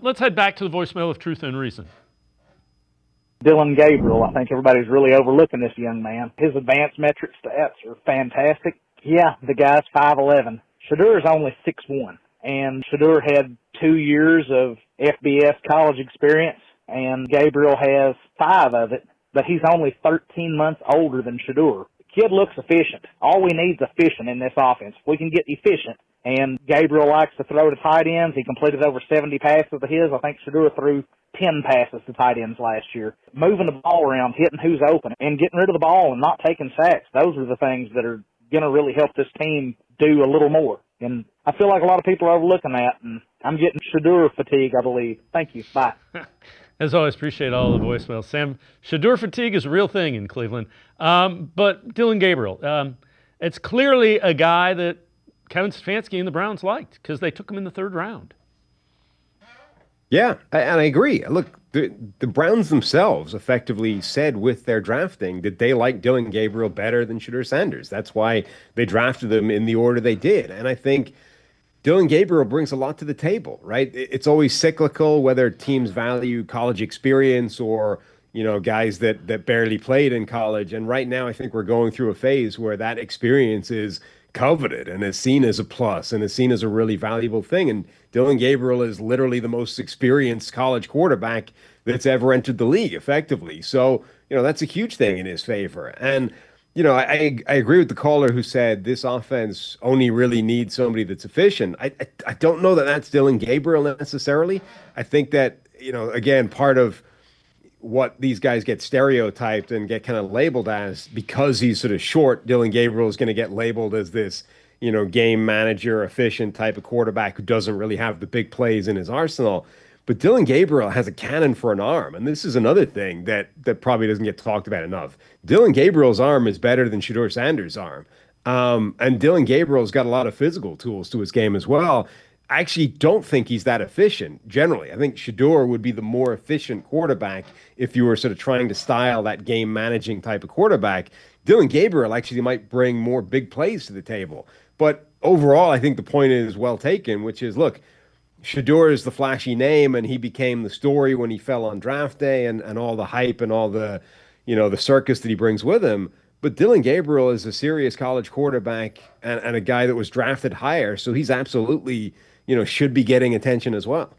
Let's head back to the voicemail of Truth and Reason. Dillon Gabriel, I think everybody's really overlooking this young man. His advanced metric stats are fantastic. Yeah, the guy's 5'11". Shedeur is only 6'1", and Shedeur had 2 years of FBS college experience, and Gabriel has 5 of it, but he's only 13 months older than Shedeur. The kid looks efficient. All we need is efficient in this offense. If we can get efficient, and Gabriel likes to throw to tight ends. He completed over 70 passes of his. I think Shedeur threw 10 passes to tight ends last year. Moving the ball around, hitting who's open, and getting rid of the ball and not taking sacks. Those are the things that are going to really help this team do a little more. And I feel like a lot of people are overlooking that, and I'm getting Shedeur fatigue, I believe. Thank you. Bye. As always, appreciate all the voicemails. Sam, Shedeur fatigue is a real thing in Cleveland. But Dillon Gabriel, it's clearly a guy that Kevin Stefanski and the Browns liked because they took him in the 3rd round. Yeah, and I agree. Look, the Browns themselves effectively said with their drafting that they like Dillon Gabriel better than Shedeur Sanders. That's why they drafted them in the order they did. And I think Dillon Gabriel brings a lot to the table, right? It's always cyclical, whether teams value college experience or, guys that barely played in college. And right now, I think we're going through a phase where that experience is coveted and is seen as a plus and is seen as a really valuable thing. And Dillon Gabriel is literally the most experienced college quarterback that's ever entered the league effectively. So, that's a huge thing in his favor. And, I agree with the caller who said this offense only really needs somebody that's efficient. I don't know that that's Dillon Gabriel necessarily. I think that, again, part of what these guys get stereotyped and get kind of labeled as, because he's sort of short, Dillon Gabriel is going to get labeled as this, game manager, efficient type of quarterback who doesn't really have the big plays in his arsenal. But Dillon Gabriel has a cannon for an arm, and this is another thing that probably doesn't get talked about enough. Dillon Gabriel's arm is better than Shedeur Sanders' arm. And Dillon Gabriel's got a lot of physical tools to his game as well. I actually don't think he's that efficient generally. I think Shedeur would be the more efficient quarterback if you were sort of trying to style that game managing type of quarterback. Dillon Gabriel actually might bring more big plays to the table. But overall, I think the point is well taken, which is, look, Shedeur is the flashy name, and he became the story when he fell on draft day and all the hype and all the, the circus that he brings with him. But Dillon Gabriel is a serious college quarterback and a guy that was drafted higher. So he's absolutely, should be getting attention as well.